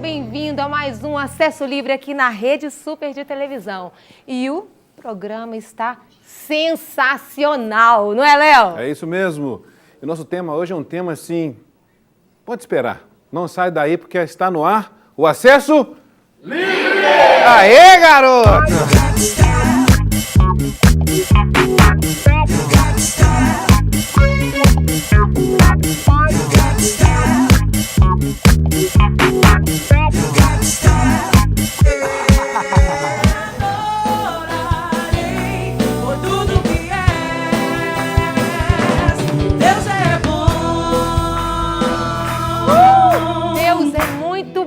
bem-vindo a mais um Acesso Livre aqui na Rede Super de Televisão. E o programa está sensacional, não é, Léo? É isso mesmo. E nosso tema hoje é um tema assim, pode esperar, não sai daí porque está no ar o Acesso Livre! Aê, garoto!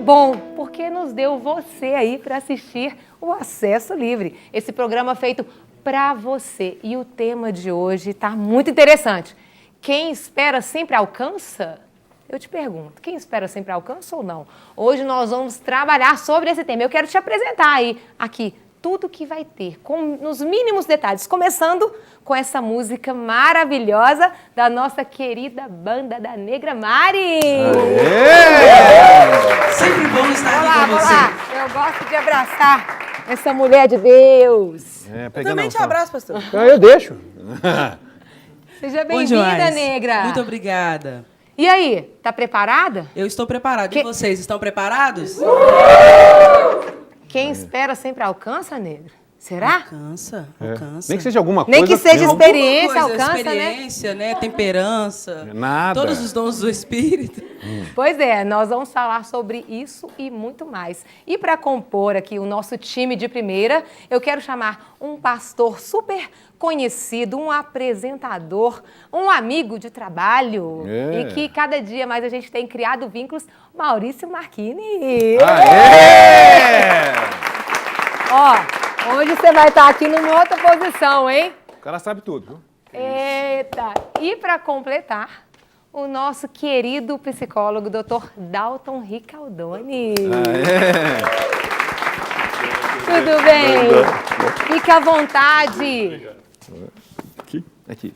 Bom, porque nos deu você aí para assistir o Acesso Livre, esse programa feito para você. E o tema de hoje está muito interessante. Quem espera sempre alcança? Eu te pergunto, quem espera sempre alcança ou não? Hoje nós vamos trabalhar sobre esse tema. Eu quero te apresentar aí, aqui, tudo que vai ter, nos mínimos detalhes, começando com essa música maravilhosa da nossa querida banda da Negra Mari. Sempre bom estar aqui com você. Eu gosto de abraçar essa mulher de Deus. Eu também te abraço, pastor. Eu deixo. Seja bem-vinda, Negra. Muito obrigada. E aí, tá preparada? Eu estou preparada. E vocês, estão preparados? Quem espera sempre alcança, Negra? Será? Alcança. Nem que seja alguma coisa. Nem que seja experiência, alcança, experiência, né? Temperança. Nada. Todos os dons do Espírito. Pois é, nós vamos falar sobre isso e muito mais. E para compor aqui o nosso time de primeira, eu quero chamar um pastor super conhecido, um apresentador, um amigo de trabalho e que cada dia mais a gente tem criado vínculos, Maurício Marchini. Ó, hoje você vai estar aqui numa outra posição, hein? O cara sabe tudo, viu? Eita! E para completar, o nosso querido psicólogo, Dr. Dalton Ricaldoni. Tudo bem? Fica à vontade. Aqui.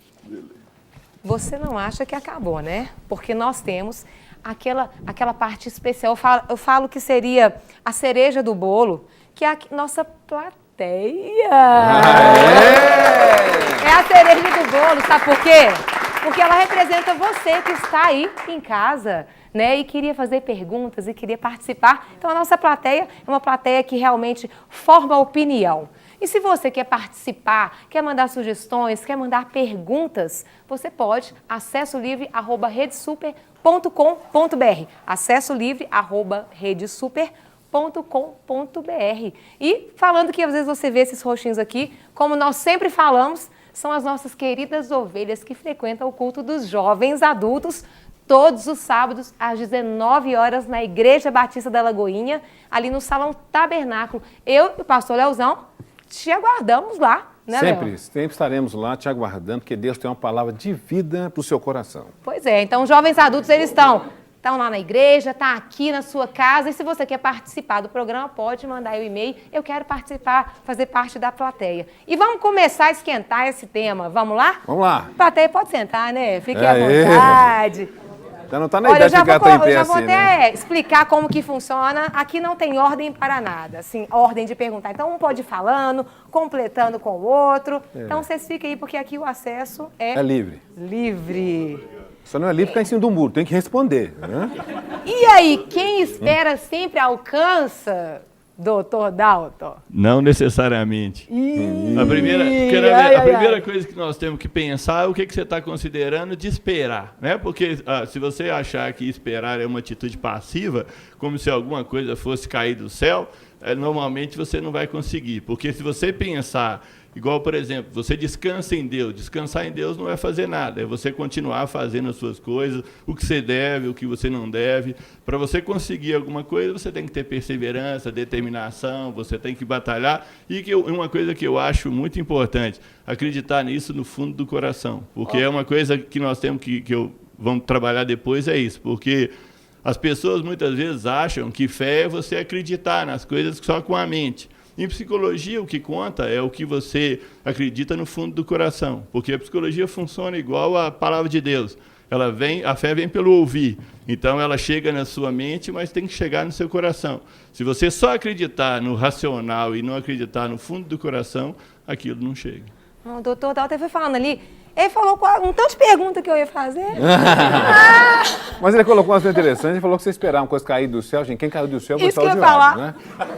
Você não acha que acabou, né? Porque nós temos aquela parte especial. Eu falo que seria a cereja do bolo, que é a nossa plateia. É a cereja do bolo, sabe por quê? Porque ela representa você que está aí em casa, né? E queria fazer perguntas e queria participar. Então a nossa plateia é uma plateia que realmente forma opinião. E se você quer participar, quer mandar sugestões, quer mandar perguntas, você pode, acessolivre@redesuper.com.br, acessolivre@redesuper.com.br. E falando que às vezes você vê esses roxinhos aqui, como nós sempre falamos, são as nossas queridas ovelhas que frequentam o culto dos jovens adultos todos os sábados às 19 horas na Igreja Batista da Lagoinha, ali no Salão Tabernáculo. Eu e o pastor Leozão te aguardamos lá, né, Léo? Sempre estaremos lá te aguardando, porque Deus tem uma palavra de vida para o seu coração. Pois é, então os jovens adultos, eles estão lá na igreja, estão aqui na sua casa, e se você quer participar do programa, pode mandar o e-mail, eu quero participar, fazer parte da plateia. E vamos começar a esquentar esse tema, vamos lá? Vamos lá. Plateia pode sentar, né? Fique à vontade. Já não está na idade de ficar tão em pé eu já assim, vou até né? explicar como que funciona. Aqui não tem ordem para nada, assim, ordem de perguntar. Então, um pode ir falando, completando com o outro. Então, vocês fiquem aí, porque aqui o acesso é livre. Livre. Só não é livre ficar em cima do muro, tem que responder. Né? E aí, quem espera sempre alcança, doutor Dalton? Não necessariamente. A primeira coisa que nós temos que pensar é o que você está considerando de esperar, né? Porque se você achar que esperar é uma atitude passiva, como se alguma coisa fosse cair do céu, normalmente você não vai conseguir. Porque se você pensar, igual, por exemplo, você descansa em Deus, descansar em Deus não é fazer nada, é você continuar fazendo as suas coisas, o que você deve, o que você não deve. Para você conseguir alguma coisa, você tem que ter perseverança, determinação, você tem que batalhar. E uma coisa que eu acho muito importante, acreditar nisso no fundo do coração, porque é uma coisa que nós temos vamos trabalhar depois, é isso, porque as pessoas muitas vezes acham que fé é você acreditar nas coisas só com a mente. Em psicologia, o que conta é o que você acredita no fundo do coração, porque a psicologia funciona igual à palavra de Deus. A fé vem pelo ouvir. Então ela chega na sua mente, mas tem que chegar no seu coração. Se você só acreditar no racional e não acreditar no fundo do coração, aquilo não chega. O doutor Dalton foi falando ali, ele falou um tanto de pergunta que eu ia fazer. Mas ele colocou uma coisa interessante, ele falou que você esperava uma coisa cair do céu. Gente, quem caiu do céu foi o Isso que eu de ia falar. né?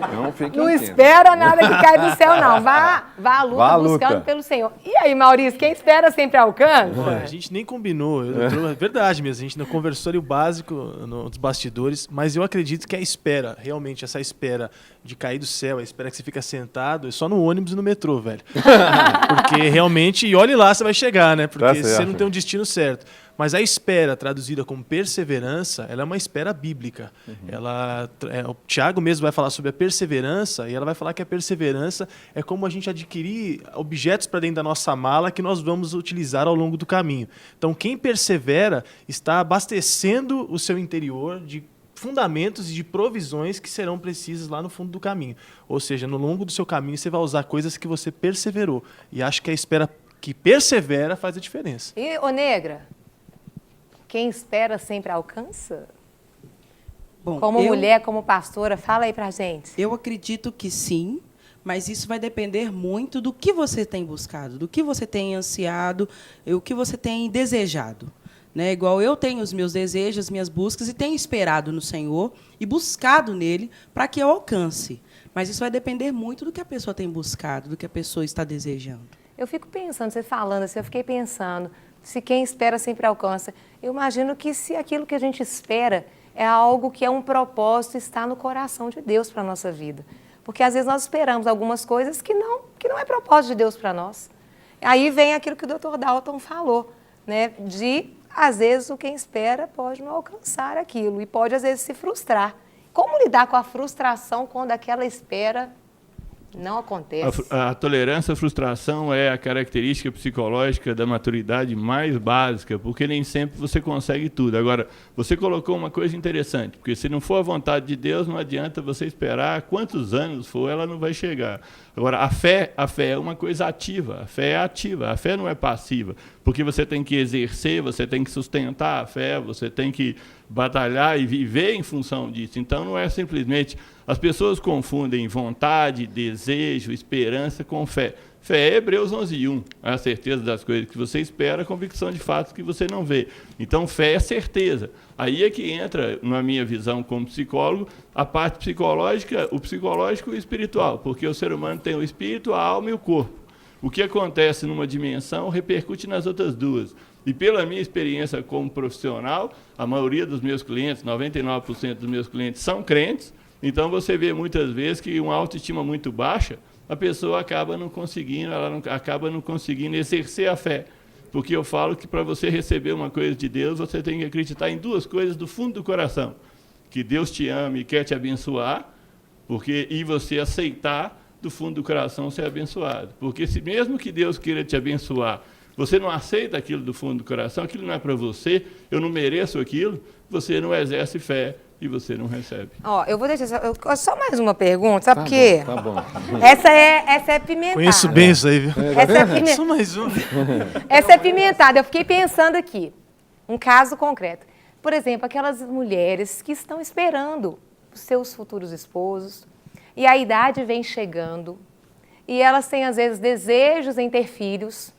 Então fique Não atento. espera nada que cai do céu, não. Vá à luta, Vá à luta. buscando pelo Senhor. E aí, Maurício, quem espera sempre alcança? Olha, a gente nem combinou, é verdade mesmo, a gente não conversou ali o básico nos bastidores, mas eu acredito que a espera, realmente essa espera de cair do céu, a espera que você fica sentado, é só no ônibus e no metrô, velho. Porque realmente, e olhe lá, você vai chegar, né? Porque Tá você certo. não tem um destino certo. Mas a espera, traduzida como perseverança, ela é uma espera bíblica. O Tiago mesmo vai falar sobre a perseverança, e ela vai falar que a perseverança é como a gente adquirir objetos para dentro da nossa mala que nós vamos utilizar ao longo do caminho. Então, quem persevera está abastecendo o seu interior de fundamentos e de provisões que serão precisas lá no fundo do caminho. Ou seja, no longo do seu caminho você vai usar coisas que você perseverou. E acho que a espera que persevera faz a diferença. E, ô negra, quem espera sempre alcança? Bom, Como mulher, como pastora, fala aí pra gente. Eu acredito que sim, mas isso vai depender muito do que você tem buscado, do que você tem ansiado, o que você tem desejado. Né? Igual eu tenho os meus desejos, as minhas buscas, e tenho esperado no Senhor e buscado nele para que eu alcance. Mas isso vai depender muito do que a pessoa tem buscado, do que a pessoa está desejando. Eu fico pensando, você falando assim, eu fiquei pensando, se quem espera sempre alcança. Eu imagino que se aquilo que a gente espera é algo que é um propósito, está no coração de Deus para a nossa vida. Porque às vezes nós esperamos algumas coisas que não é propósito de Deus para nós. Aí vem aquilo que o Dr. Dalton falou, né? Às vezes, quem espera pode não alcançar aquilo e pode, às vezes, se frustrar. Como lidar com a frustração quando aquela espera não acontece? A tolerância à frustração é a característica psicológica da maturidade mais básica, porque nem sempre você consegue tudo. Agora, você colocou uma coisa interessante, porque se não for a vontade de Deus, não adianta você esperar quantos anos for, ela não vai chegar. Agora, a fé é uma coisa ativa, a fé é ativa, a fé não é passiva, porque você tem que exercer, você tem que sustentar a fé, você tem que batalhar e viver em função disso. Então, não é simplesmente... As pessoas confundem vontade, desejo, esperança com fé. Fé é Hebreus 11:1, a certeza das coisas que você espera, a convicção de fatos que você não vê. Então, fé é certeza. Aí é que entra, na minha visão como psicólogo, a parte psicológica, o psicológico e o espiritual, porque o ser humano tem o espírito, a alma e o corpo. O que acontece numa dimensão repercute nas outras duas. E pela minha experiência como profissional, a maioria dos meus clientes, 99% dos meus clientes são crentes, então você vê muitas vezes que uma autoestima muito baixa, a pessoa acaba não conseguindo exercer a fé. Porque eu falo que para você receber uma coisa de Deus, você tem que acreditar em duas coisas do fundo do coração. Que Deus te ama e quer te abençoar, e você aceitar do fundo do coração ser abençoado. Porque se mesmo que Deus queira te abençoar, você não aceita aquilo do fundo do coração, aquilo não é para você, eu não mereço aquilo, você não exerce fé e você não recebe. Ó, eu vou deixar só mais uma pergunta, sabe por quê? Tá bom. Essa é pimentada. Conheço bem isso aí, viu? Essa é pimentada. Só mais um. Essa é pimentada. Eu fiquei pensando aqui, um caso concreto. Por exemplo, aquelas mulheres que estão esperando os seus futuros esposos e a idade vem chegando e elas têm, às vezes, desejos em ter filhos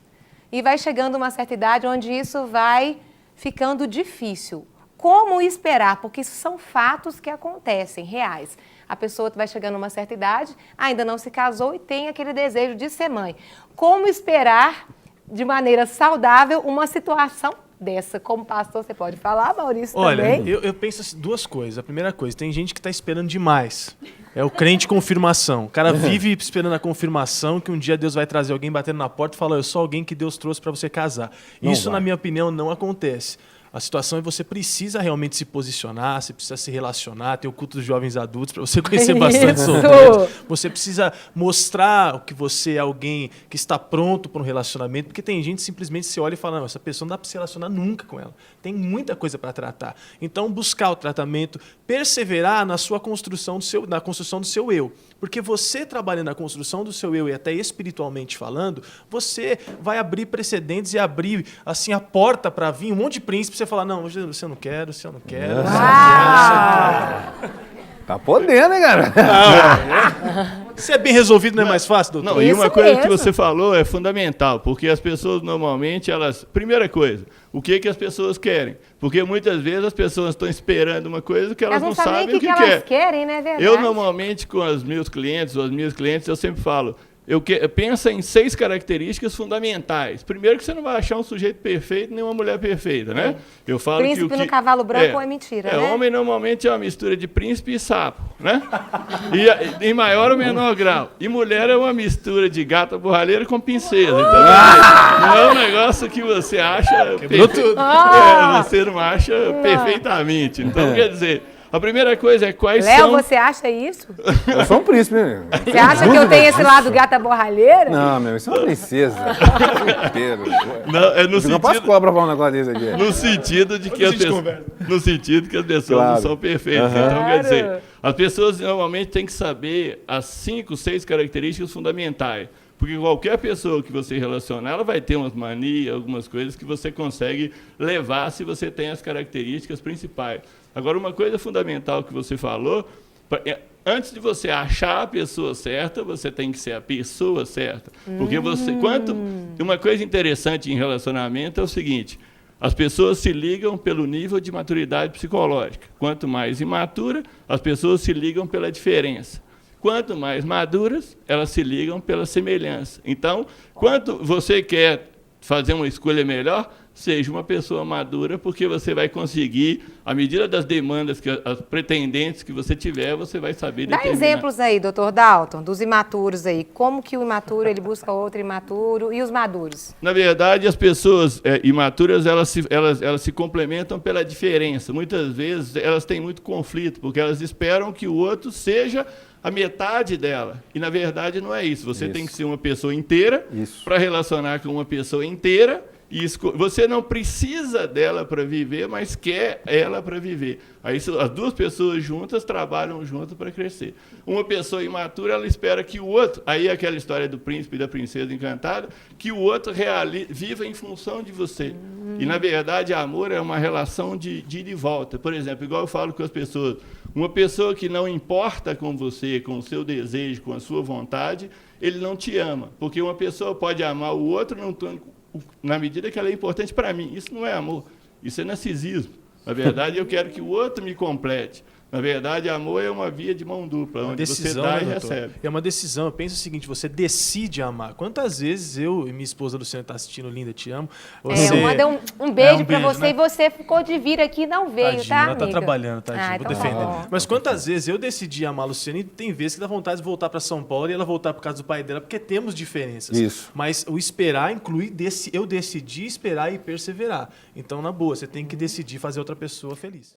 e vai chegando uma certa idade onde isso vai ficando difícil. Como esperar? Porque isso são fatos que acontecem, reais. A pessoa vai chegando a uma certa idade, ainda não se casou e tem aquele desejo de ser mãe. Como esperar, de maneira saudável, uma situação dessa? Como pastor, você pode falar, Maurício, Olha, também? eu penso assim, duas coisas. A primeira coisa, tem gente que está esperando demais. É o crente confirmação. O cara vive esperando a confirmação que um dia Deus vai trazer alguém batendo na porta e falar, eu sou alguém que Deus trouxe para você casar. Isso, na minha opinião, não acontece. A situação é que você precisa realmente se posicionar, você precisa se relacionar, tem o culto dos jovens adultos para você conhecer bastante solteiros. Você precisa mostrar que você é alguém que está pronto para um relacionamento, porque tem gente que simplesmente se olha e fala, não, essa pessoa não dá para se relacionar nunca com ela. Tem muita coisa para tratar. Então, buscar o tratamento, perseverar na sua construção na construção do seu eu. Porque você trabalhando na construção do seu eu e até espiritualmente falando, você vai abrir precedentes e abrir assim a porta para vir um monte de príncipes você falar, não, hoje eu não quero, se eu não quero, Tá podendo, hein, cara? Se é bem resolvido, não é mais fácil, doutor? Não, e uma Isso coisa que mesmo. você falou é fundamental, porque as pessoas normalmente, primeira coisa, o que as pessoas querem? Porque muitas vezes as pessoas estão esperando uma coisa que elas Elas não não sabem sabem o que elas quer. querem, né? Verdade. Eu normalmente com os meus clientes, ou as minhas clientes, eu sempre falo, pensa em 6 características fundamentais. Primeiro que você não vai achar um sujeito perfeito nem uma mulher perfeita, né? Eu falo Príncipe que o no cavalo branco é mentira, né? Homem normalmente é uma mistura de príncipe e sapo, né? E em maior ou menor grau. E mulher é uma mistura de gata borralheira com princesa. Então, não é um negócio que você acha perfeito. Você não acha perfeitamente. Então, quer dizer, a primeira coisa é quais Léo, são... você acha isso? Eu sou um príncipe, né? Você acha que eu tenho esse lado gata borralheira? Não, meu, isso é uma princesa. Inteiro. Não, é no Eu não posso sentido... cobrar pra um negócio desse aqui. No sentido de que as pessoas, no sentido que as pessoas Claro. não são perfeitas. Então, quer dizer, as pessoas normalmente têm que saber as 5, 6 características fundamentais. Porque qualquer pessoa que você relacionar, ela vai ter umas manias, algumas coisas que você consegue levar se você tem as características principais. Agora, uma coisa fundamental que você falou, antes de você achar a pessoa certa, você tem que ser a pessoa certa. Porque uma coisa interessante em relacionamento é o seguinte: as pessoas se ligam pelo nível de maturidade psicológica. Quanto mais imatura, as pessoas se ligam pela diferença. Quanto mais maduras, elas se ligam pela semelhança. Então, quanto você quer fazer uma escolha melhor, seja uma pessoa madura, porque você vai conseguir, à medida das demandas, as pretendentes que você tiver, você vai saber Dá determinar. exemplos aí, doutor Dalton, dos imaturos aí. Como que o imaturo ele busca outro imaturo e os maduros? Na verdade, as pessoas imaturas, elas se complementam pela diferença. Muitas vezes, elas têm muito conflito, porque elas esperam que o outro seja a metade dela. E, na verdade, não é isso. Você tem que ser uma pessoa inteira para relacionar com uma pessoa inteira. E você não precisa dela para viver, mas quer ela para viver. Aí as duas pessoas juntas trabalham juntas para crescer. Uma pessoa imatura, ela espera que o outro, aí é aquela história do príncipe e da princesa encantada, que o outro viva em função de você. E, na verdade, amor é uma relação de ida e volta. Por exemplo, igual eu falo com as pessoas, uma pessoa que não importa com você, com o seu desejo, com a sua vontade, ele não te ama. Porque uma pessoa pode amar o outro na medida que ela é importante para mim. Isso não é amor, isso é narcisismo. Na verdade, eu quero que o outro me complete. Na verdade, amor é uma via de mão dupla, onde você dá e recebe. É uma decisão. Eu penso o seguinte, você decide amar. Quantas vezes eu e minha esposa Luciana está assistindo, linda, te amo. Eu mandei um beijo pra você, né? e você ficou de vir aqui e não veio, Tadinha, tá, ela tá amiga? trabalhando, tadinha, vou então defender. tá bom. Mas quantas vezes eu decidi amar a Luciana e tem vezes que dá vontade de voltar para São Paulo e ela voltar por causa do pai dela, porque temos diferenças. Isso. Mas o esperar inclui eu decidi esperar e perseverar. Então, na boa, você tem que decidir fazer outra pessoa feliz.